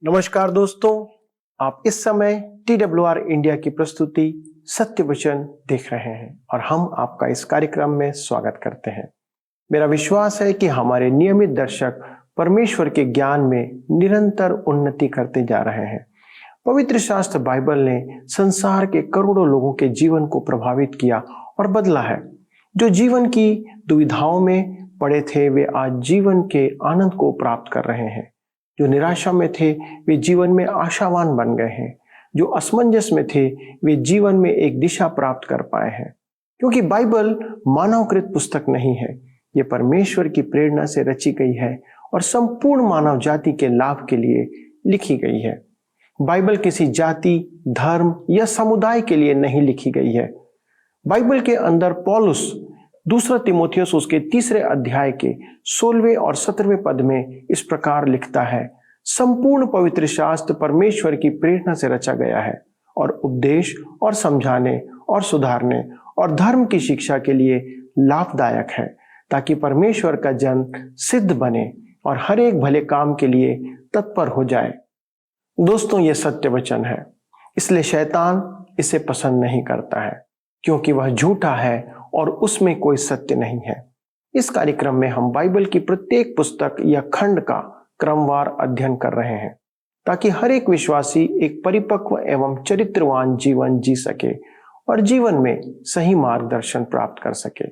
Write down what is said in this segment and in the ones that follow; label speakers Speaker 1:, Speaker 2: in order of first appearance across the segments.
Speaker 1: नमस्कार दोस्तों, आप इस समय TWR इंडिया की प्रस्तुति सत्य वचन देख रहे हैं और हम आपका इस कार्यक्रम में स्वागत करते हैं। मेरा विश्वास है कि हमारे नियमित दर्शक परमेश्वर के ज्ञान में निरंतर उन्नति करते जा रहे हैं। पवित्र शास्त्र बाइबल ने संसार के करोड़ों लोगों के जीवन को प्रभावित किया और बदला है। जो जीवन की दुविधाओं में पड़े थे वे आज जीवन के आनंद को प्राप्त कर रहे हैं। जो निराशा में थे वे जीवन में आशावान बन गए हैं। जो असमंजस में थे वे जीवन में एक दिशा प्राप्त कर पाए हैं। क्योंकि बाइबल मानवकृत पुस्तक नहीं है, ये परमेश्वर की प्रेरणा से रची गई है और संपूर्ण मानव जाति के लाभ के लिए लिखी गई है। बाइबल किसी जाति, धर्म या समुदाय के लिए नहीं लिखी गई है। बाइबल के अंदर पौलुस दूसरा तीमुथियुस उसके 3 अध्याय के 16वें और 17वें पद में इस प्रकार लिखता है, संपूर्ण पवित्र शास्त्र परमेश्वर की प्रेरणा से रचा गया है और उपदेश और समझाने और सुधारने और धर्म की शिक्षा के लिए लाभदायक है, ताकि परमेश्वर का जन सिद्ध बने और हर एक भले काम के लिए तत्पर हो जाए। दोस्तों, ये सत्य वचन है, इसलिए शैतान इसे पसंद नहीं करता है, क्योंकि वह झूठा है और उसमें कोई सत्य नहीं है। इस कार्यक्रम में हम बाइबल की प्रत्येक पुस्तक या खंड का क्रमवार अध्ययन कर रहे हैं, ताकि हर एक विश्वासी एक परिपक्व एवं चरित्रवान जीवन जी सके और जीवन में सही मार्गदर्शन प्राप्त कर सके।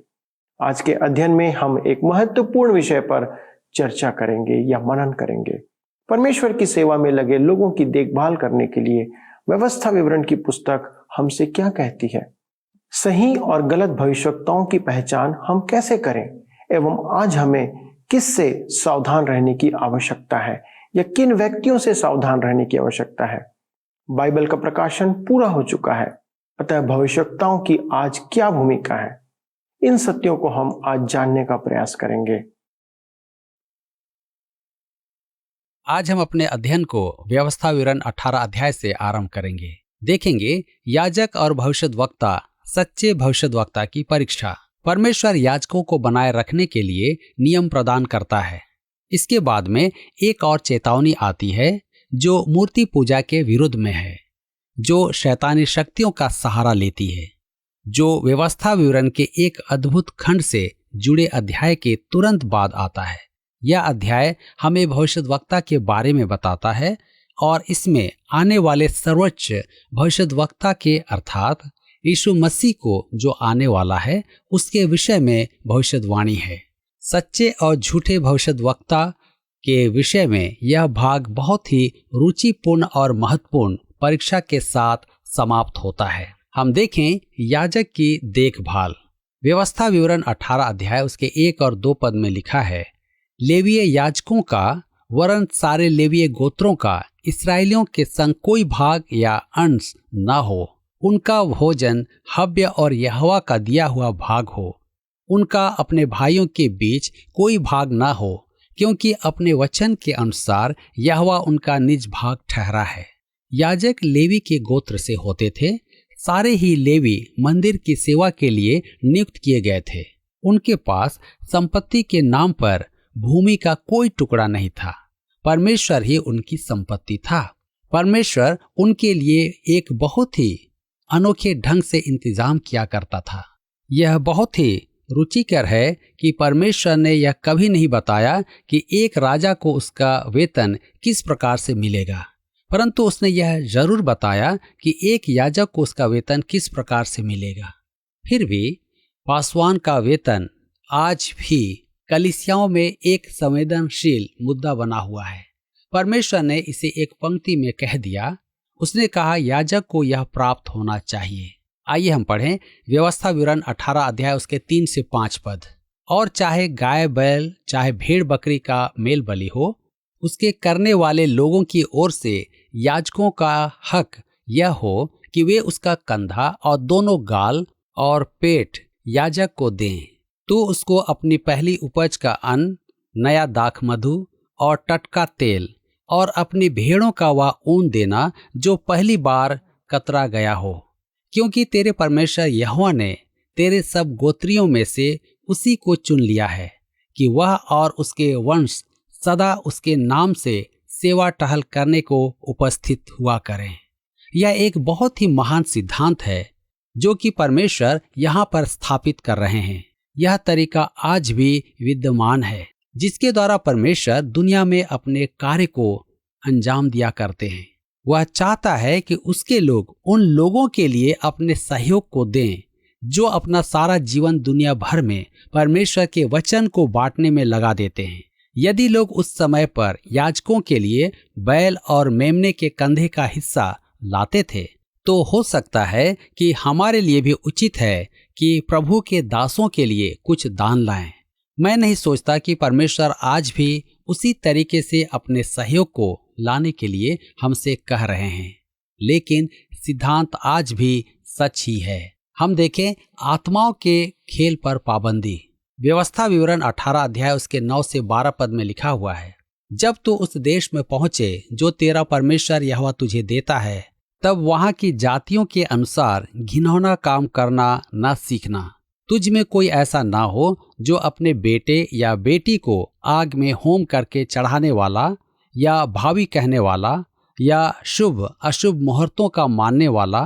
Speaker 1: आज के अध्ययन में हम एक महत्वपूर्ण विषय पर चर्चा करेंगे या मनन करेंगे। परमेश्वर की सेवा में लगे लोगों की देखभाल करने के लिए व्यवस्था विवरण की पुस्तक हमसे क्या कहती है। सही और गलत भविष्यवक्ताओं की पहचान हम कैसे करें एवं आज हमें किससे सावधान रहने की आवश्यकता है या किन व्यक्तियों से सावधान रहने की आवश्यकता है। बाइबल का प्रकाशन पूरा हो चुका है, अतः भविष्यवक्ताओं की आज क्या भूमिका है, इन सत्यों को हम आज जानने का प्रयास करेंगे।
Speaker 2: आज हम अपने अध्ययन को व्यवस्था विवरण 18 अध्याय से आरंभ करेंगे। देखेंगे याजक और भविष्यद्वक्ता, सच्चे भविष्यद्वक्ता की परीक्षा। परमेश्वर याजकों को बनाए रखने के लिए नियम प्रदान करता है। इसके बाद में एक और चेतावनी आती है जो मूर्ति पूजा के विरुद्ध में है, जो शैतानी शक्तियों का सहारा लेती है, जो व्यवस्था विवरण के एक अद्भुत खंड से जुड़े अध्याय के तुरंत बाद आता है। यह अध्याय हमें भविष्यद्वक्ता के बारे में बताता है और इसमें आने वाले सर्वोच्च भविष्यद्वक्ता के अर्थात यीशु मसीह को जो आने वाला है उसके विषय में भविष्यवाणी है। सच्चे और झूठे भविष्यद्वक्ता के विषय में यह भाग बहुत ही रुचिपूर्ण और महत्वपूर्ण परीक्षा के साथ समाप्त होता है। हम देखें याजक की देखभाल। व्यवस्था विवरण 18 अध्याय उसके 1 और 2 पद में लिखा है, लेवीय याजकों का वरन सारे लेवीय गोत्रों का इस्राएलियों के संग कोई भाग या अंश न हो। उनका भोजन हव्य और यहोवा का दिया हुआ भाग हो। उनका अपने भाइयों के बीच कोई भाग ना हो, क्योंकि अपने वचन के अनुसार यहोवा उनका निज भाग ठहरा है। याजक लेवी के गोत्र से होते थे। सारे ही लेवी मंदिर की सेवा के लिए नियुक्त किए गए थे। उनके पास संपत्ति के नाम पर भूमि का कोई टुकड़ा नहीं था। परमेश्वर ही उनकी संपत्ति था। परमेश्वर उनके लिए एक बहुत ही अनोखे ढंग से इंतजाम किया करता था। यह बहुत ही रुचिकर है कि परमेश्वर ने यह कभी नहीं बताया कि एक राजा को उसका वेतन किस प्रकार से मिलेगा, परंतु उसने यह जरूर बताया कि एक याजक को उसका वेतन किस प्रकार से मिलेगा। फिर भी पासवान का वेतन आज भी कलीसियाओं में एक संवेदनशील मुद्दा बना हुआ है। परमेश्वर ने इसे एक पंक्ति में कह दिया। उसने कहा याजक को यह प्राप्त होना चाहिए। आइए हम पढ़ें व्यवस्था विवरण 18 अध्याय उसके 3 से 5 पद। और चाहे गाय बैल चाहे भेड़ बकरी का मेल बलि हो, उसके करने वाले लोगों की ओर से याजकों का हक यह हो कि वे उसका कंधा और दोनों गाल और पेट याजक को दें। तो उसको अपनी पहली उपज का अन्न, नया दाख मधु और टटका तेल और अपनी भेड़ों का वह ऊन देना जो पहली बार कतरा गया हो, क्योंकि तेरे परमेश्वर यहोवा ने तेरे सब गोत्रियों में से उसी को चुन लिया है कि वह और उसके वंश सदा उसके नाम से सेवा टहल करने को उपस्थित हुआ करें। यह एक बहुत ही महान सिद्धांत है जो कि परमेश्वर यहाँ पर स्थापित कर रहे हैं। यह तरीका आज भी विद्यमान है जिसके द्वारा परमेश्वर दुनिया में अपने कार्य को अंजाम दिया करते हैं। वह चाहता है कि उसके लोग उन लोगों के लिए अपने सहयोग को दें जो अपना सारा जीवन दुनिया भर में परमेश्वर के वचन को बांटने में लगा देते हैं। यदि लोग उस समय पर याजकों के लिए बैल और मेमने के कंधे का हिस्सा लाते थे तो हो सकता है कि हमारे लिए भी उचित है कि प्रभु के दासों के लिए कुछ दान लाएं। मैं नहीं सोचता कि परमेश्वर आज भी उसी तरीके से अपने सहयोग को लाने के लिए हमसे कह रहे हैं, लेकिन सिद्धांत आज भी सच ही है। हम देखें आत्माओं के खेल पर पाबंदी। व्यवस्था विवरण 18 अध्याय उसके 9 से 12 पद में लिखा हुआ है, जब तू उस देश में पहुंचे जो तेरा परमेश्वर यहोवा तुझे देता है, तब वहां की जातियों के अनुसार घिनौना काम करना न सीखना। तुझ में कोई ऐसा ना हो जो अपने बेटे या बेटी को आग में होम करके चढ़ाने वाला या भावी कहने वाला या शुभ अशुभ मुहूर्तों का मानने वाला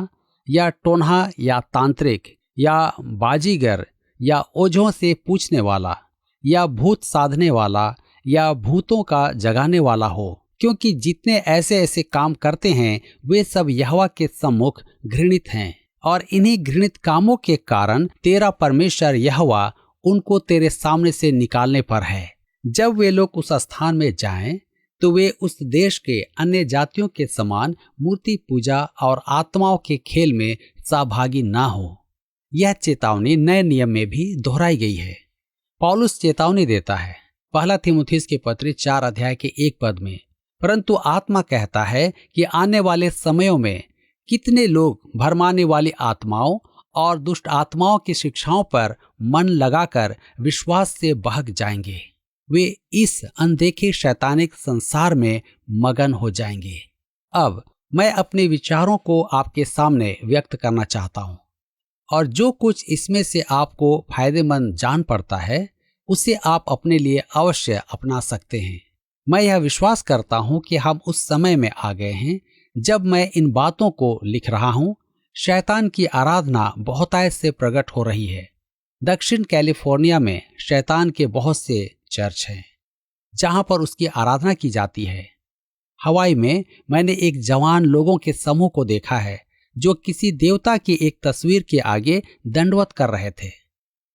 Speaker 2: या टोन्हा या तांत्रिक या बाजीगर या ओझों से पूछने वाला या भूत साधने वाला या भूतों का जगाने वाला हो, क्योंकि जितने ऐसे ऐसे काम करते हैं वे सब यहोवा के सम्मुख घृणित हैं। और इन्हीं घृणित कामों के कारण तेरा परमेश्वर यहोवा उनको तेरे सामने से निकालने पर है। जब वे लोग उस स्थान में जाएं तो वे उस देश के अन्य जातियों के समान मूर्ति पूजा और आत्माओं के खेल में सहभागी ना हो। यह चेतावनी नए नियम में भी दोहराई गई है। पौलुस चेतावनी देता है पहला तीमुथियुस के पत्री 4 अध्याय के 1 पद में, परंतु आत्मा कहता है कि आने वाले समयों में कितने लोग भरमाने वाली आत्माओं और दुष्ट आत्माओं की शिक्षाओं पर मन लगाकर विश्वास से बहक जाएंगे। वे इस अनदेखे शैतानिक संसार में मगन हो जाएंगे। अब मैं अपने विचारों को आपके सामने व्यक्त करना चाहता हूं, और जो कुछ इसमें से आपको फायदेमंद जान पड़ता है उसे आप अपने लिए अवश्य अपना सकते हैं। मैं यह विश्वास करता हूं कि हम उस समय में आ गए हैं जब मैं इन बातों को लिख रहा हूं। शैतान की आराधना बहुतायत से प्रकट हो रही है। दक्षिण कैलिफोर्निया में शैतान के बहुत से चर्च हैं जहां पर उसकी आराधना की जाती है। हवाई में मैंने एक जवान लोगों के समूह को देखा है जो किसी देवता की एक तस्वीर के आगे दंडवत कर रहे थे,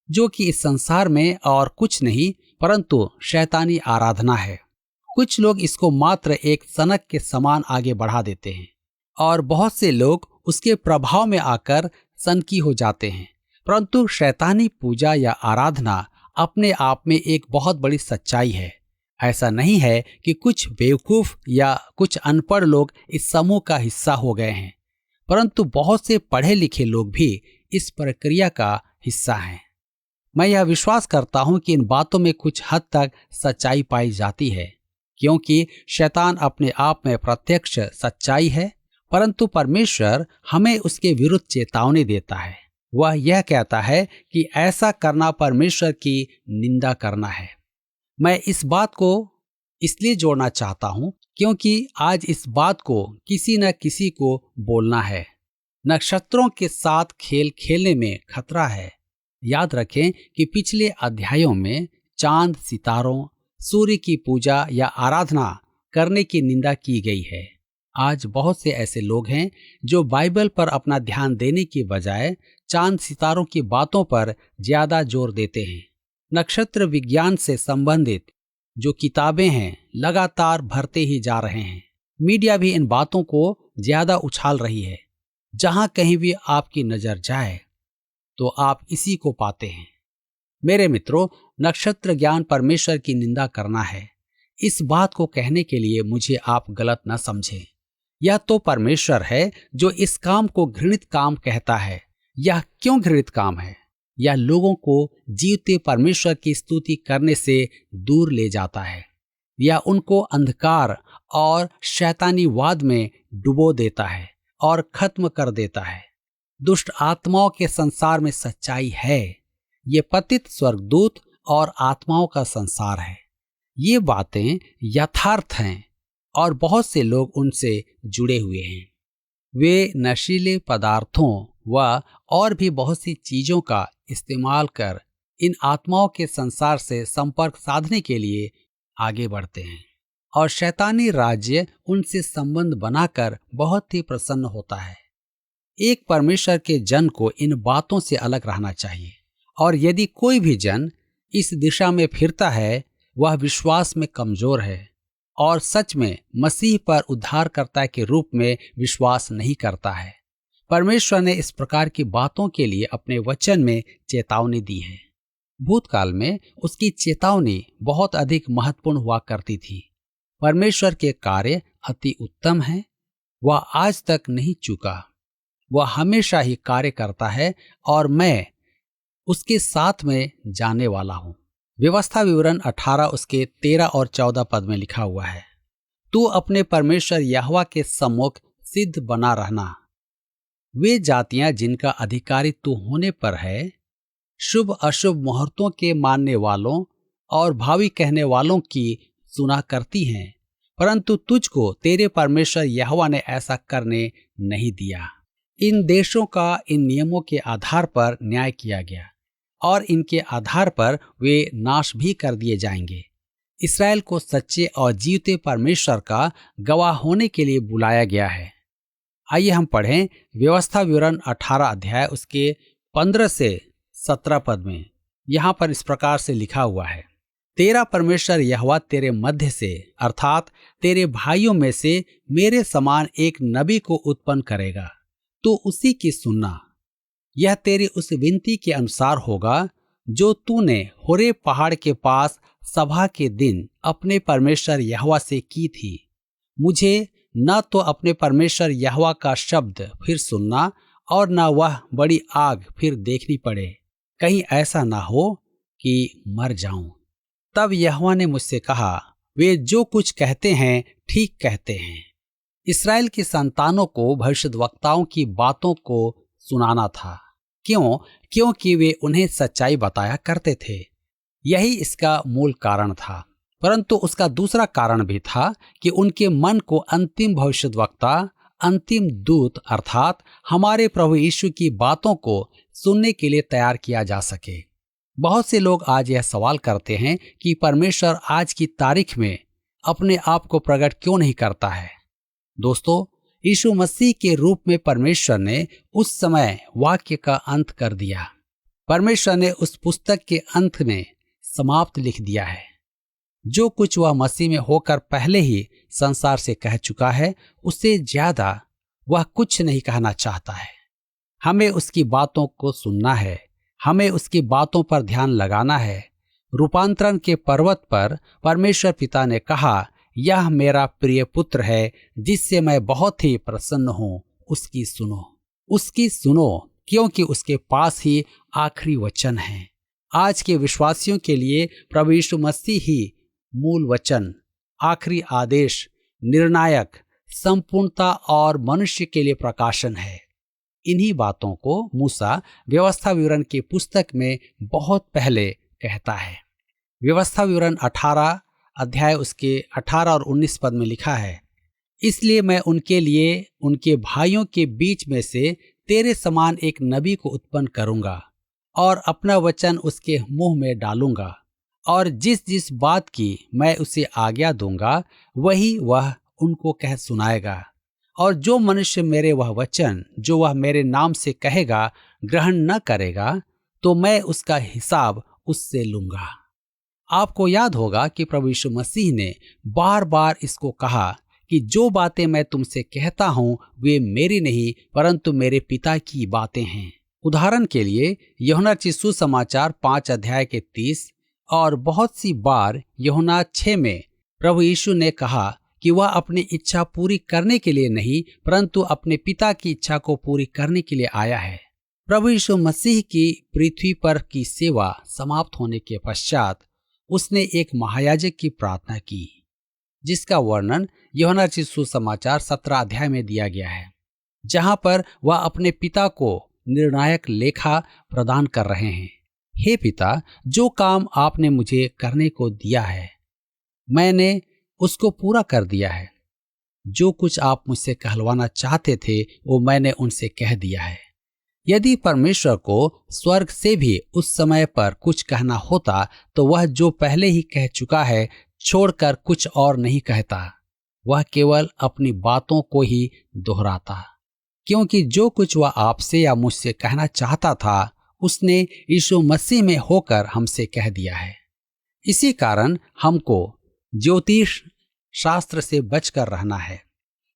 Speaker 2: जो कि इस संसार में और कुछ नहीं परंतु शैतानी आराधना है। कुछ लोग इसको मात्र एक सनक के समान आगे बढ़ा देते हैं और बहुत से लोग उसके प्रभाव में आकर सनकी हो जाते हैं, परंतु शैतानी पूजा या आराधना अपने आप में एक बहुत बड़ी सच्चाई है। ऐसा नहीं है कि कुछ बेवकूफ या कुछ अनपढ़ लोग इस समूह का हिस्सा हो गए हैं, परंतु बहुत से पढ़े लिखे लोग भी इस प्रक्रिया का हिस्सा हैं। मैं यह विश्वास करता हूं कि इन बातों में कुछ हद तक सच्चाई पाई जाती है, क्योंकि शैतान अपने आप में प्रत्यक्ष सच्चाई है, परंतु परमेश्वर हमें उसके विरुद्ध चेतावनी देता है। वह यह कहता है कि ऐसा करना परमेश्वर की निंदा करना है। मैं इस बात को इसलिए जोड़ना चाहता हूं क्योंकि आज इस बात को किसी न किसी को बोलना है। नक्षत्रों के साथ खेल खेलने में खतरा है। याद रखें कि पिछले अध्यायों में चांद, सितारों, सूर्य की पूजा या आराधना करने की निंदा की गई है। आज बहुत से ऐसे लोग हैं जो बाइबल पर अपना ध्यान देने की बजाय चांद सितारों की बातों पर ज्यादा जोर देते हैं। नक्षत्र विज्ञान से संबंधित जो किताबें हैं लगातार भरते ही जा रहे हैं। मीडिया भी इन बातों को ज्यादा उछाल रही है। जहां कहीं भी आपकी नजर जाए तो आप इसी को पाते हैं। मेरे मित्रों, नक्षत्र ज्ञान परमेश्वर की निंदा करना है। इस बात को कहने के लिए मुझे आप गलत न समझें। यह तो परमेश्वर है जो इस काम को घृणित काम कहता है। यह क्यों घृणित काम है? यह लोगों को जीवते परमेश्वर की स्तुति करने से दूर ले जाता है। यह उनको अंधकार और शैतानीवाद में डुबो देता है और खत्म कर देता है। दुष्ट आत्माओं के संसार में सच्चाई है। ये पतित स्वर्गदूत और आत्माओं का संसार है। ये बातें यथार्थ हैं। और बहुत से लोग उनसे जुड़े हुए हैं। वे नशीले पदार्थों व और भी बहुत सी चीजों का इस्तेमाल कर इन आत्माओं के संसार से संपर्क साधने के लिए आगे बढ़ते हैं और शैतानी राज्य उनसे संबंध बनाकर बहुत ही प्रसन्न होता है। एक परमेश्वर के जन को इन बातों से अलग रहना चाहिए, और यदि कोई भी जन इस दिशा में फिरता है वह विश्वास में कमजोर है और सच में मसीह पर उद्धारकर्ता के रूप में विश्वास नहीं करता है। परमेश्वर ने इस प्रकार की बातों के लिए अपने वचन में चेतावनी दी है। भूतकाल में उसकी चेतावनी बहुत अधिक महत्वपूर्ण हुआ करती थी। परमेश्वर के कार्य अति उत्तम हैं, वह आज तक नहीं चूका, वह हमेशा ही कार्य करता है और मैं उसके साथ में जाने वाला हूं। व्यवस्था विवरण 18 उसके 13 और 14 पद में लिखा हुआ है, तू अपने परमेश्वर यहोवा के सम्मुख सिद्ध बना रहना। वे जातियां जिनका अधिकारी तू होने पर है, शुभ अशुभ मुहूर्तों के मानने वालों और भावी कहने वालों की सुना करती हैं, परंतु तुझको तेरे परमेश्वर यहोवा ने ऐसा करने नहीं दिया। इन देशों का इन नियमों के आधार पर न्याय किया गया और इनके आधार पर वे नाश भी कर दिए जाएंगे। इस्राएल को सच्चे और जीवते परमेश्वर का गवाह होने के लिए बुलाया गया है। आइए हम पढ़ें व्यवस्था विवरण 18 अध्याय उसके 15 से 17 पद में। यहाँ पर इस प्रकार से लिखा हुआ है, तेरा परमेश्वर यहोवा तेरे मध्य से अर्थात तेरे भाइयों में से मेरे समान एक नबी को उत्पन्न करेगा, तो उसी की सुनना। यह तेरी उस विनती के अनुसार होगा जो तूने होरेब पहाड़ के पास सभा के दिन अपने परमेश्वर यहोवा से की थी। मुझे न तो अपने परमेश्वर यहोवा का शब्द फिर सुनना और न वह बड़ी आग फिर देखनी पड़े, कहीं ऐसा ना हो कि मर जाऊं। तब यहोवा ने मुझसे कहा, वे जो कुछ कहते हैं ठीक कहते हैं। इस्राएल की संतानों को भविष्यद्वक्ताओं की बातों को सुनाना था। क्योंकि वे उन्हें सच्चाई बताया करते थे। यही इसका मूल कारण था, परंतु उसका दूसरा कारण भी था कि उनके मन को अंतिम भविष्यद्वक्ता, अंतिम दूत अर्थात हमारे प्रभु यीशु की बातों को सुनने के लिए तैयार किया जा सके। बहुत से लोग आज यह सवाल करते हैं कि परमेश्वर आज की तारीख में अपने आप को प्रकट क्यों नहीं करता है। दोस्तों, यीशु मसीह के रूप में परमेश्वर ने उस समय वाक्य का अंत कर दिया। परमेश्वर ने उस पुस्तक के अंत में समाप्त लिख दिया है। जो कुछ वह मसीह में होकर पहले ही संसार से कह चुका है, उससे ज्यादा वह कुछ नहीं कहना चाहता है। हमें उसकी बातों को सुनना है, हमें उसकी बातों पर ध्यान लगाना है। रूपांतरण के पर्वत पर परमेश्वर पिता ने कहा, यह मेरा प्रिय पुत्र है जिससे मैं बहुत ही प्रसन्न हूँ, उसकी सुनो, क्योंकि उसके पास ही आखिरी वचन है। आज के विश्वासियों के लिए प्रभु यीशु मसीह ही मूल वचन, आखिरी आदेश, निर्णायक, संपूर्णता और मनुष्य के लिए प्रकाशन है। इन्हीं बातों को मूसा व्यवस्था विवरण की पुस्तक में बहुत पहले कहता है। व्यवस्था विवरण 18 अध्याय उसके 18 और 19 पद में लिखा है, इसलिए मैं उनके लिए उनके भाइयों के बीच में से तेरे समान एक नबी को उत्पन्न करूंगा और अपना वचन उसके मुंह में डालूंगा, और जिस जिस बात की मैं उसे आज्ञा दूंगा वही वह उनको कह सुनाएगा। और जो मनुष्य मेरे वह वचन जो वह मेरे नाम से कहेगा ग्रहण न करेगा, तो मैं उसका हिसाब उससे लूंगा। आपको याद होगा कि प्रभु यीशु मसीह ने बार बार इसको कहा कि जो बातें मैं तुमसे कहता हूं वे मेरी नहीं परंतु मेरे पिता की बातें हैं। उदाहरण के लिए यूहन्ना रचित सुसमाचार 5 अध्याय के 30 और बहुत सी बार यूहन्ना 6 में प्रभु यीशु ने कहा कि वह अपनी इच्छा पूरी करने के लिए नहीं परंतु अपने पिता की इच्छा को पूरी करने के लिए आया है। प्रभु यीशु मसीह की पृथ्वी पर की सेवा समाप्त होने के पश्चात उसने एक महायाजक की प्रार्थना की, जिसका वर्णन यूहन्ना रचित सुसमाचार 17 अध्याय में दिया गया है, जहां पर वह अपने पिता को निर्णायक लेखा प्रदान कर रहे हैं। हे पिता, जो काम आपने मुझे करने को दिया है मैंने उसको पूरा कर दिया है। जो कुछ आप मुझसे कहलवाना चाहते थे वो मैंने उनसे कह दिया है। यदि परमेश्वर को स्वर्ग से भी उस समय पर कुछ कहना होता तो वह जो पहले ही कह चुका है छोड़कर कुछ और नहीं कहता। वह केवल अपनी बातों को ही दोहराता, क्योंकि जो कुछ वह आपसे या मुझसे कहना चाहता था उसने यीशु मसीह में होकर हमसे कह दिया है। इसी कारण हमको ज्योतिष शास्त्र से बचकर रहना है।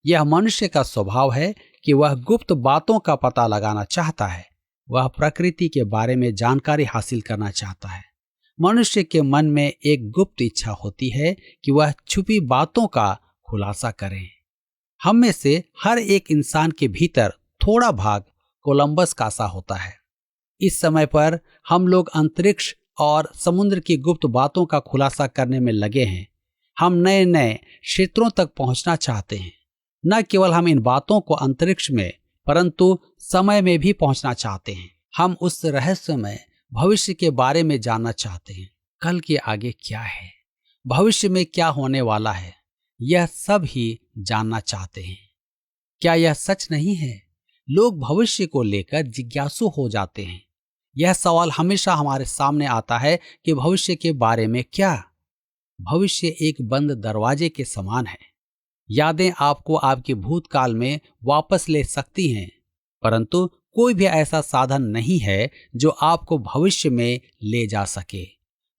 Speaker 2: यह मनुष्य का स्वभाव है कि वह गुप्त बातों का पता लगाना चाहता है। वह प्रकृति के बारे में जानकारी हासिल करना चाहता है। मनुष्य के मन में एक गुप्त इच्छा होती है कि वह छुपी बातों का खुलासा करे। हम में से हर एक इंसान के भीतर थोड़ा भाग कोलंबस का सा होता है। इस समय पर हम लोग अंतरिक्ष और समुद्र की गुप्त बातों का खुलासा करने में लगे हैं। हम नए नए क्षेत्रों तक पहुंचना चाहते हैं। न केवल हम इन बातों को अंतरिक्ष में परंतु समय में भी पहुंचना चाहते हैं। हम उस रहस्यमय भविष्य के बारे में जानना चाहते हैं। कल के आगे क्या है, भविष्य में क्या होने वाला है, यह सब ही जानना चाहते हैं। क्या यह सच नहीं है? लोग भविष्य को लेकर जिज्ञासु हो जाते हैं। यह सवाल हमेशा हमारे सामने आता है कि भविष्य के बारे में क्या? भविष्य एक बंद दरवाजे के समान है। यादें आपको आपके भूतकाल में वापस ले सकती हैं, परंतु कोई भी ऐसा साधन नहीं है जो आपको भविष्य में ले जा सके।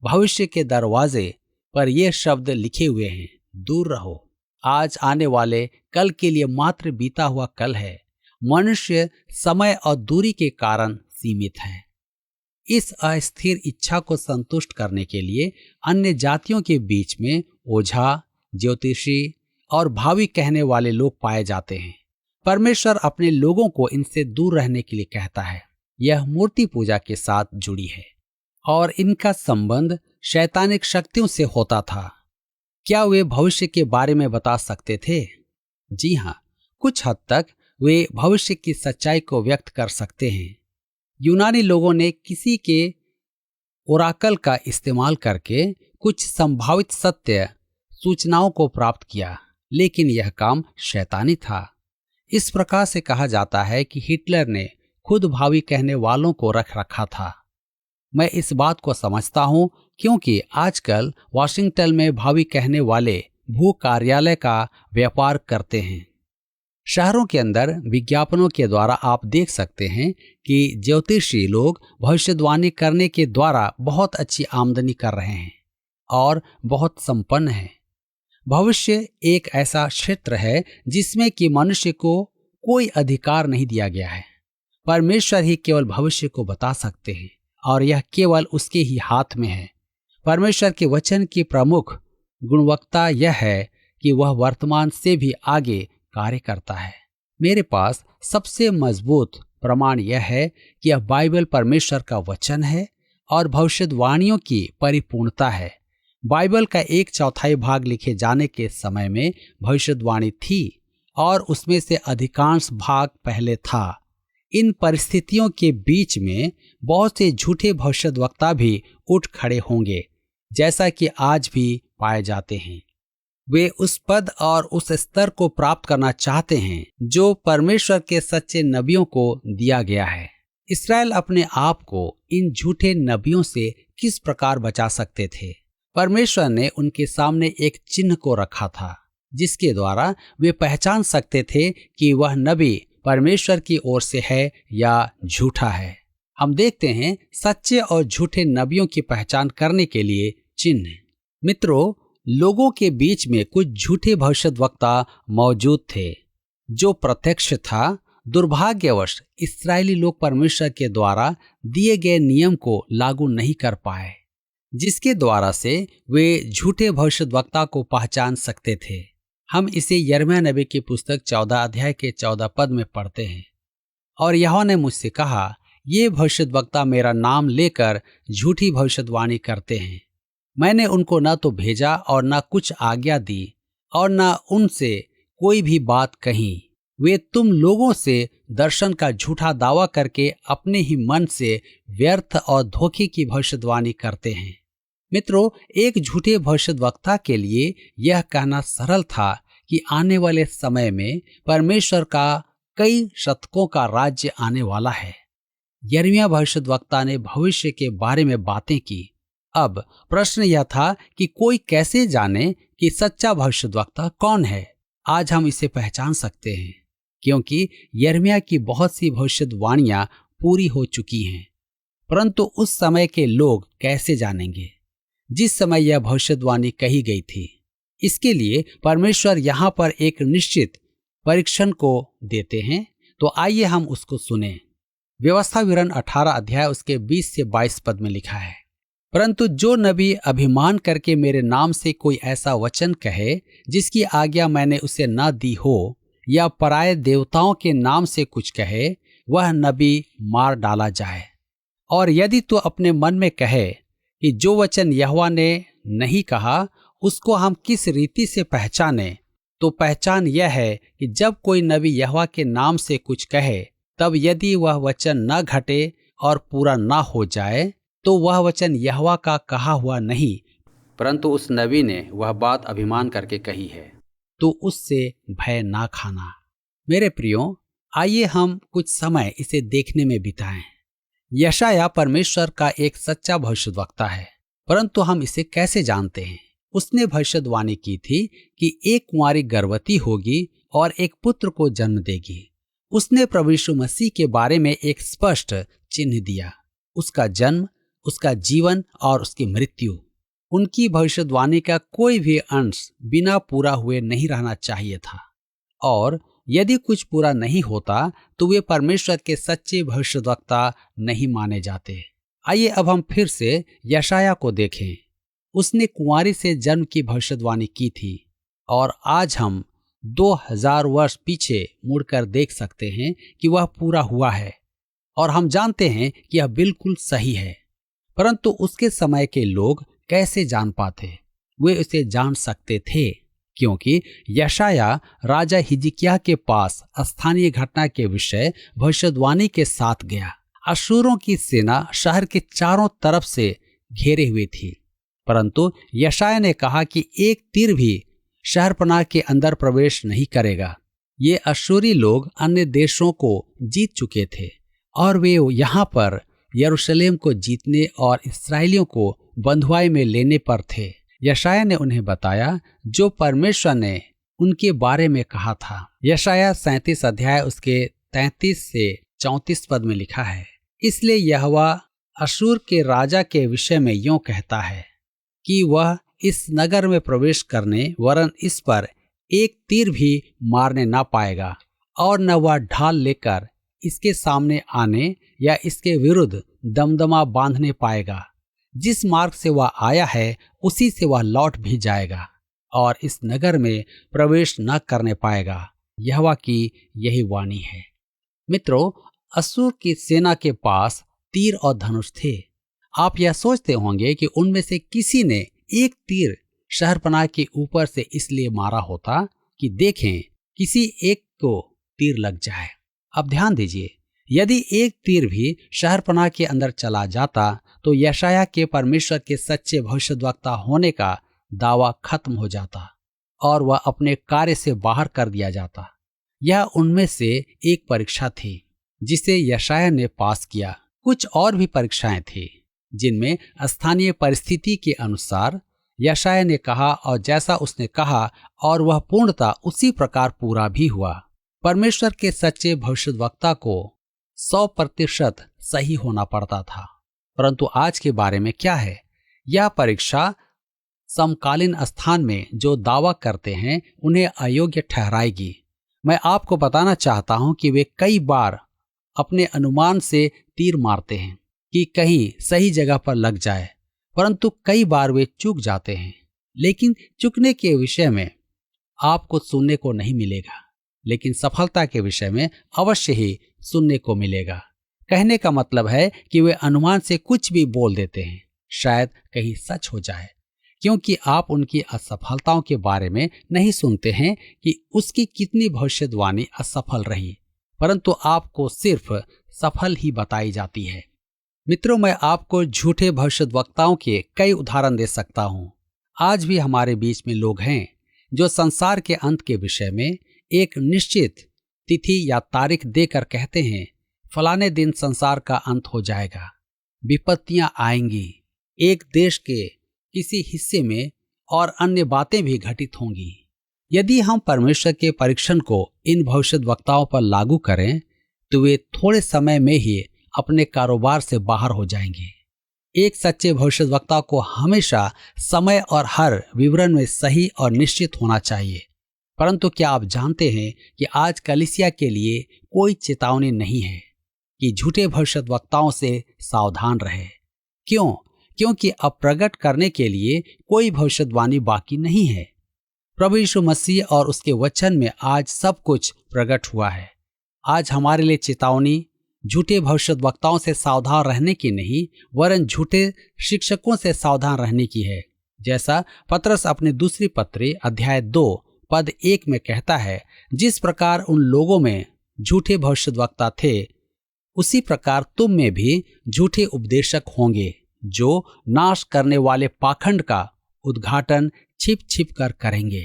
Speaker 2: भविष्य के दरवाजे पर ये शब्द लिखे हुए हैं, दूर रहो। आज आने वाले कल के लिए मात्र बीता हुआ कल है। मनुष्य समय और दूरी के कारण सीमित है। इस अस्थिर इच्छा को संतुष्ट करने के लिए अन्य जातियों के बीच में ओझा, ज्योतिषी और भावी कहने वाले लोग पाए जाते हैं। परमेश्वर अपने लोगों को इनसे दूर रहने के लिए कहता है। यह मूर्ति पूजा के साथ जुड़ी है और इनका संबंध शैतानिक शक्तियों से होता था। क्या वे भविष्य के बारे में बता सकते थे? जी हाँ, कुछ हद तक वे भविष्य की सच्चाई को व्यक्त कर सकते हैं। यूनानी लोगों ने किसी के ओराकल का इस्तेमाल करके कुछ संभावित सत्य सूचनाओं को प्राप्त किया, लेकिन यह काम शैतानी था। इस प्रकार से कहा जाता है कि हिटलर ने खुद भावी कहने वालों को रख रखा था। मैं इस बात को समझता हूं क्योंकि आजकल वाशिंगटन में भावी कहने वाले भू कार्यालय का व्यापार करते हैं। शहरों के अंदर विज्ञापनों के द्वारा आप देख सकते हैं कि ज्योतिषी लोग भविष्यवाणी करने के द्वारा बहुत अच्छी आमदनी कर रहे हैं और बहुत संपन्न हैं। भविष्य एक ऐसा क्षेत्र है जिसमें कि मनुष्य को कोई अधिकार नहीं दिया गया है। परमेश्वर ही केवल भविष्य को बता सकते हैं और यह केवल उसके ही हाथ में है। परमेश्वर के वचन की प्रमुख गुणवत्ता यह है कि वह वर्तमान से भी आगे कार्य करता है। मेरे पास सबसे मजबूत प्रमाण यह है कि यह बाइबल परमेश्वर का वचन है और भविष्यवाणियों की परिपूर्णता है। बाइबल का 1/4 भाग लिखे जाने के समय में भविष्यवाणी थी और उसमें से अधिकांश भाग पहले था। इन परिस्थितियों के बीच में बहुत से झूठे भविष्यद्वक्ता भी उठ खड़े होंगे, जैसा कि आज भी पाए जाते हैं। वे उस पद और उस स्तर को प्राप्त करना चाहते हैं जो परमेश्वर के सच्चे नबियों को दिया गया है। इस्राएल अपने आप को इन झूठे नबियों से किस प्रकार बचा सकते थे? परमेश्वर ने उनके सामने एक चिन्ह को रखा था जिसके द्वारा वे पहचान सकते थे कि वह नबी परमेश्वर की ओर से है या झूठा है। हम देखते हैं सच्चे और झूठे नबियों की पहचान करने के लिए चिन्ह। मित्रों, लोगों के बीच में कुछ झूठे भविष्यद्वक्ता मौजूद थे जो प्रत्यक्ष था। दुर्भाग्यवश इस्राएली लोग परमेश्वर के द्वारा दिए गए नियम को लागू नहीं कर पाए, जिसके द्वारा से वे झूठे भविष्यद्वक्ता को पहचान सकते थे। हम इसे यिर्मयाह नबी की पुस्तक 14 अध्याय के 14 पद में पढ़ते हैं। और यहोवा ने मुझसे कहा, ये भविष्यद्वक्ता मेरा नाम लेकर झूठी भविष्यवाणी करते हैं। मैंने उनको न तो भेजा और न कुछ आज्ञा दी और न उनसे कोई भी बात कही। वे तुम लोगों से दर्शन का झूठा दावा करके अपने ही मन से व्यर्थ और धोखे की भविष्यवाणी करते हैं। मित्रों, एक झूठे भविष्यद्वक्ता के लिए यह कहना सरल था कि आने वाले समय में परमेश्वर का कई शतकों का राज्य आने वाला है। यिर्मयाह भविष्यद्वक्ता ने भविष्य के बारे में बातें की। अब प्रश्न यह था कि कोई कैसे जाने कि सच्चा भविष्यद्वक्ता कौन है। आज हम इसे पहचान सकते हैं क्योंकि यिर्मयाह की बहुत सी भविष्यवाणियां पूरी हो चुकी हैं। परंतु उस समय के लोग कैसे जानेंगे जिस समय यह भविष्यवाणी कही गई थी? इसके लिए परमेश्वर यहाँ पर एक निश्चित परीक्षण को देते हैं। तो आइए हम उसको सुने। व्यवस्था विवरण 18 अध्याय उसके 20 से 22 पद में लिखा है, परंतु जो नबी अभिमान करके मेरे नाम से कोई ऐसा वचन कहे जिसकी आज्ञा मैंने उसे न दी हो, या पराये देवताओं के नाम से कुछ कहे, वह नबी मार डाला जाए। और यदि तू अपने मन में कहे कि जो वचन यहोवा ने नहीं कहा उसको हम किस रीति से पहचाने, तो पहचान यह है कि जब कोई नबी यहोवा के नाम से कुछ कहे, तब यदि वह वचन न घटे और पूरा न हो जाए, तो वह वचन यहोवा का कहा हुआ नहीं, परंतु उस नबी ने वह बात अभिमान करके कही है। तो उससे भय ना खाना। मेरे प्रियो, आइए हम कुछ समय इसे देखने में बिताएं। यशायाह परमेश्वर का एक सच्चा भविष्यद्वक्ता है, परंतु हम इसे कैसे जानते हैं? उसने भविष्यवाणी की थी कि एक कुंवारी गर्भवती होगी और एक पुत्र को जन्म देगी। उसने प्रभु यीशु मसीह के बारे में एक स्पष्ट चिन्ह दिया, उसका जन्म, उसका जीवन और उसकी मृत्यु। उनकी भविष्यवाणी का कोई भी अंश बिना पूरा हुए नहीं रहना चाहिए था, और यदि कुछ पूरा नहीं होता तो वे परमेश्वर के सच्चे भविष्यद्वक्ता नहीं माने जाते। आइए अब हम फिर से यशायाह को देखें। उसने कुंवारी से जन्म की भविष्यवाणी की थी, और आज हम 2000 वर्ष पीछे मुड़कर देख सकते हैं कि वह पूरा हुआ है, और हम जानते हैं कि यह बिल्कुल सही है। परंतु उसके समय के लोग कैसे जान पाते? वे उसे जान सकते थे क्योंकि यशायाह राजा हिजकिय्याह के पास स्थानीय घटना के विषय भविष्यवाणी के साथ गया। अशूरों की सेना शहर के चारों तरफ से घेरे हुए थी, परंतु यशायाह ने कहा कि एक तीर भी शहरपनाह के अंदर प्रवेश नहीं करेगा। ये अशूरी लोग अन्य देशों को जीत चुके थे और वे यहाँ पर यरूशलेम को जीतने और इस्राएलियों को बंधुआई में लेने पर थे। यशायाह ने उन्हें बताया जो परमेश्वर ने उनके बारे में कहा था। यशायाह 37 अध्याय उसके 33 से 34 पद में लिखा है, इसलिए यहोवा अशूर के राजा के विषय में यूं कहता है कि वह इस नगर में प्रवेश करने वरन इस पर एक तीर भी मारने ना पाएगा, और न वह ढाल लेकर इसके सामने आने या इसके विरुद्ध दमदमा बांधने पाएगा। जिस मार्ग से वह आया है उसी से वह लौट भी जाएगा, और इस नगर में प्रवेश न करने पाएगा। यहोवा की यही वाणी है। मित्रों, अशूर की सेना के पास तीर और धनुष थे। आप यह सोचते होंगे कि उनमें से किसी ने एक तीर शहरपनाह के ऊपर से इसलिए मारा होता कि देखें किसी एक को तीर लग जाए। अब ध्यान दीजिए, यदि एक तीर भी शहरपनाह के अंदर चला जाता तो यशायाह के परमेश्वर के सच्चे भविष्यद्वक्ता होने का दावा खत्म हो जाता और वह अपने कार्य से बाहर कर दिया जाता। यह उनमें से एक परीक्षा थी जिसे यशायाह ने पास किया। कुछ और भी परीक्षाएं थी जिनमें स्थानीय परिस्थिति के अनुसार यशायाह ने कहा और जैसा उसने कहा और वह पूर्णतः उसी प्रकार पूरा भी हुआ। परमेश्वर के सच्चे भविष्यद्वक्ता को 100% सही होना पड़ता था। परंतु आज के बारे में क्या है? यह परीक्षा समकालीन स्थान में जो दावा करते हैं उन्हें अयोग्य ठहराएगी। मैं आपको बताना चाहता हूं कि वे कई बार अपने अनुमान से तीर मारते हैं कि कहीं सही जगह पर लग जाए, परंतु कई बार वे चूक जाते हैं। लेकिन चूकने के विषय में आपको सुनने को नहीं मिलेगा, लेकिन सफलता के विषय में अवश्य ही सुनने को मिलेगा। कहने का मतलब है कि वे अनुमान से कुछ भी बोल देते हैं, शायद कहीं सच हो जाए, क्योंकि आप उनकी असफलताओं के बारे में नहीं सुनते हैं कि उसकी कितनी भविष्यवाणी असफल रही, परंतु आपको सिर्फ सफल ही बताई जाती है। मित्रों, मैं आपको झूठे भविष्यद्वक्ताओं के कई उदाहरण दे सकता हूं। आज भी हमारे बीच में लोग हैं जो संसार के अंत के विषय में एक निश्चित तिथि या तारीख देकर कहते हैं फलाने दिन संसार का अंत हो जाएगा, विपत्तियां आएंगी, एक देश के किसी हिस्से में और अन्य बातें भी घटित होंगी। यदि हम परमेश्वर के परीक्षण को इन भविष्यद्वक्ताओं पर लागू करें तो वे थोड़े समय में ही अपने कारोबार से बाहर हो जाएंगे। एक सच्चे भविष्यद्वक्ता को हमेशा समय और हर विवरण में सही और निश्चित होना चाहिए। परंतु क्या आप जानते हैं कि आज कलीसिया के लिए कोई चेतावनी नहीं है कि झूठे भविष्यद्वक्ताओं से सावधान रहे। क्यों? क्योंकि अब प्रकट करने के लिए कोई भविष्यवाणी बाकी नहीं है। प्रभु यीशु मसीह और उसके वचन में आज सब कुछ प्रकट हुआ है। आज हमारे लिए चेतावनी झूठे भविष्यद्वक्ताओं से सावधान रहने की नहीं, वरन झूठे शिक्षकों से सावधान रहने की है। जैसा पतरस अपने दूसरी पत्री अध्याय 2 पद 1 में कहता है, जिस प्रकार उन लोगों में झूठे भविष्यद्वक्ता थे उसी प्रकार तुम में भी झूठे उपदेशक होंगे, जो नाश करने वाले पाखंड का उद्घाटन छिप छिप कर करेंगे।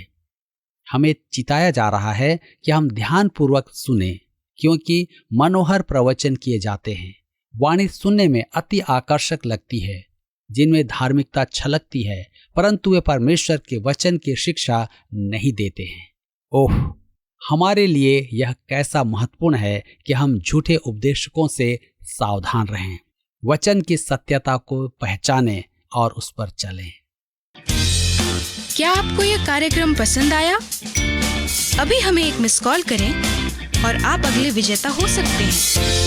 Speaker 2: हमें चिताया जा रहा है कि हम ध्यानपूर्वक सुने, क्योंकि मनोहर प्रवचन किए जाते हैं, वाणी सुनने में अति आकर्षक लगती है, जिनमें धार्मिकता छलकती है, परंतु वे परमेश्वर के वचन की शिक्षा नहीं देते हैं। ओह, हमारे लिए यह कैसा महत्वपूर्ण है कि हम झूठे उपदेशकों से सावधान रहें, वचन की सत्यता को पहचानें और उस पर चलें।
Speaker 3: क्या आपको यह कार्यक्रम पसंद आया? अभी हमें एक मिस कॉल करें और आप अगले विजेता हो सकते हैं।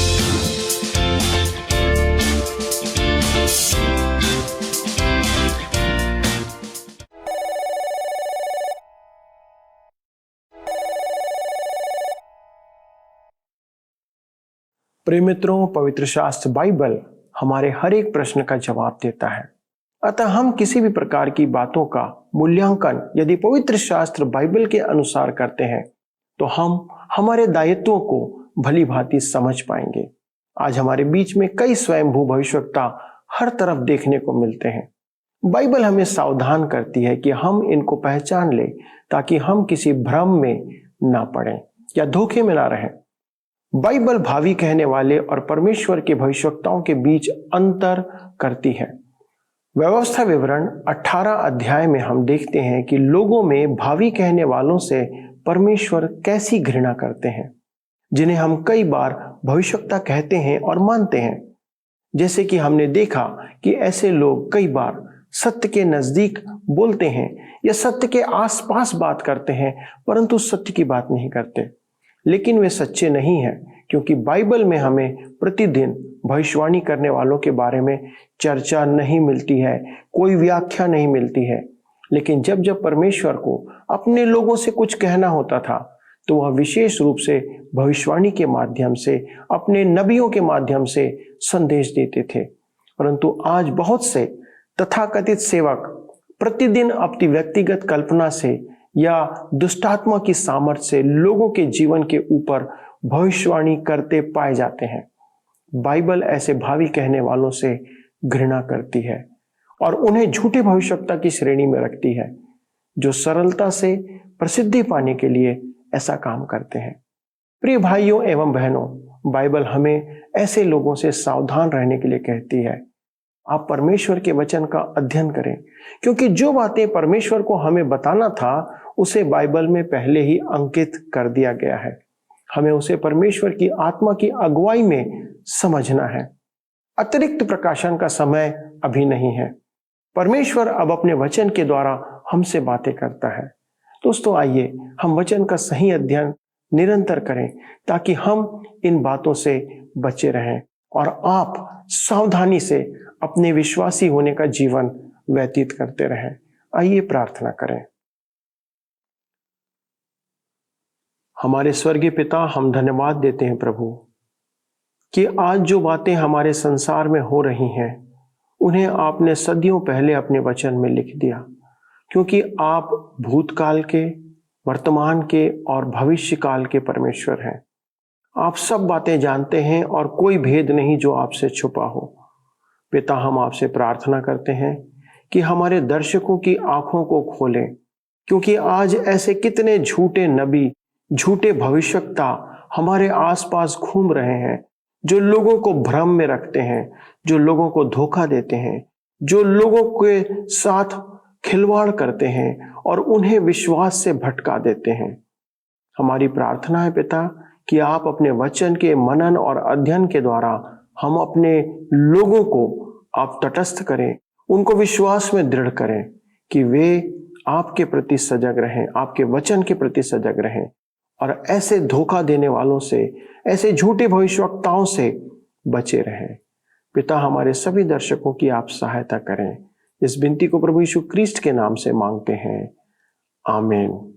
Speaker 1: प्रिय मित्रों, पवित्र शास्त्र बाइबल हमारे हर एक प्रश्न का जवाब देता है। अतः हम किसी भी प्रकार की बातों का मूल्यांकन यदि पवित्र शास्त्र बाइबल के अनुसार करते हैं तो हम हमारे दायित्वों को भली भांति समझ पाएंगे। आज हमारे बीच में कई स्वयंभू भविष्यवक्ता हर तरफ देखने को मिलते हैं। बाइबल हमें सावधान करती है कि हम इनको पहचान लें ताकि हम किसी भ्रम में ना पड़ें या धोखे में ना रहें। बाइबल भावी कहने वाले और परमेश्वर के भविष्यवक्ताओं के बीच अंतर करती है। व्यवस्था विवरण 18 अध्याय में हम देखते हैं कि लोगों में भावी कहने वालों से परमेश्वर कैसी घृणा करते हैं, जिन्हें हम कई बार भविष्यवक्ता कहते हैं और मानते हैं। जैसे कि हमने देखा कि ऐसे लोग कई बार सत्य के नजदीक बोलते हैं या सत्य के आसपास बात करते हैं, परंतु सत्य की बात नहीं करते। लेकिन वे सच्चे नहीं हैं, क्योंकि बाइबल में हमें प्रतिदिन भविष्यवाणी करने वालों के बारे में चर्चा नहीं मिलती है, कोई व्याख्या नहीं मिलती है। लेकिन जब जब परमेश्वर को अपने लोगों से कुछ कहना होता था तो वह विशेष रूप से भविष्यवाणी के माध्यम से, अपने नबियों के माध्यम से संदेश देते थे। परंतु आज बहुत से तथाकथित सेवक प्रतिदिन अपनी व्यक्तिगत कल्पना से या दुष्टात्मा की सामर्थ्य से लोगों के जीवन के ऊपर भविष्यवाणी करते पाए जाते हैं। बाइबल ऐसे भावी कहने वालों से घृणा करती है और उन्हें झूठे भविष्यवक्ता की श्रेणी में रखती है, जो सरलता से प्रसिद्धि पाने के लिए ऐसा काम करते हैं। प्रिय भाइयों एवं बहनों, बाइबल हमें ऐसे लोगों से सावधान रहने के लिए कहती है। आप परमेश्वर के वचन का अध्ययन करें, क्योंकि जो बातें परमेश्वर को हमें बताना था उसे बाइबल में पहले ही अंकित कर दिया गया है। हमें उसे परमेश्वर की आत्मा की अगुवाई में समझना है। अतिरिक्त प्रकाशन का समय अभी नहीं है। परमेश्वर अब अपने वचन के द्वारा हमसे बातें करता है। दोस्तों, आइए हम वचन का सही अध्ययन निरंतर करें ताकि हम इन बातों से बचे रहें और आप सावधानी से अपने विश्वासी होने का जीवन व्यतीत करते रहें। आइए प्रार्थना करें। हमारे स्वर्गीय पिता, हम धन्यवाद देते हैं प्रभु कि आज जो बातें हमारे संसार में हो रही हैं उन्हें आपने सदियों पहले अपने वचन में लिख दिया, क्योंकि आप भूतकाल के, वर्तमान के और भविष्य काल के परमेश्वर हैं। आप सब बातें जानते हैं और कोई भेद नहीं जो आपसे छुपा हो। पिता, हम आपसे प्रार्थना करते हैं कि हमारे दर्शकों की आंखों को खोलें क्योंकि आज ऐसे कितने झूठे नबी, झूठे भविष्यवक्ता हमारे आसपास घूम रहे हैं, जो लोगों को भ्रम में रखते हैं, जो लोगों को धोखा देते हैं, जो लोगों के साथ खिलवाड़ करते हैं और उन्हें विश्वास से भटका देते हैं। हमारी प्रार्थना है पिता कि आप अपने वचन के मनन और अध्ययन के द्वारा हम अपने लोगों को आप तटस्थ करें, उनको विश्वास में दृढ़ करें कि वे आपके प्रति सजग रहें, आपके वचन के प्रति सजग रहें और ऐसे धोखा देने वालों से, ऐसे झूठे भविष्यवक्ताओं से बचे रहें। पिता, हमारे सभी दर्शकों की आप सहायता करें। इस विनती को प्रभु यीशु क्रिस्ट के नाम से मांगते हैं, आमीन।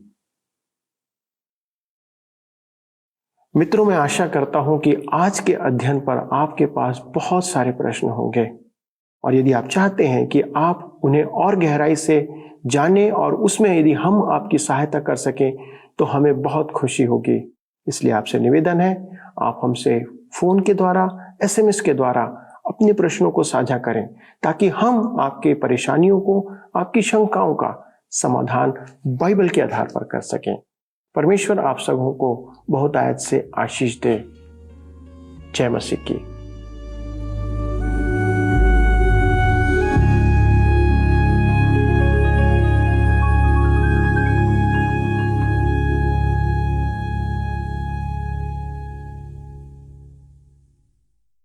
Speaker 1: मित्रों, मैं आशा करता हूं कि आज के अध्ययन पर आपके पास बहुत सारे प्रश्न होंगे और यदि आप चाहते हैं कि आप उन्हें और गहराई से जानें और उसमें यदि हम आपकी सहायता कर सकें तो हमें बहुत खुशी होगी। इसलिए आपसे निवेदन है, आप हमसे फोन के द्वारा, SMS के द्वारा अपने प्रश्नों को साझा करें ताकि हम आपके परेशानियों को, आपकी शंकाओं का समाधान बाइबल के आधार पर कर सकें। परमेश्वर आप सबों को बहुत आयत से आशीष दे। जय मसीह की।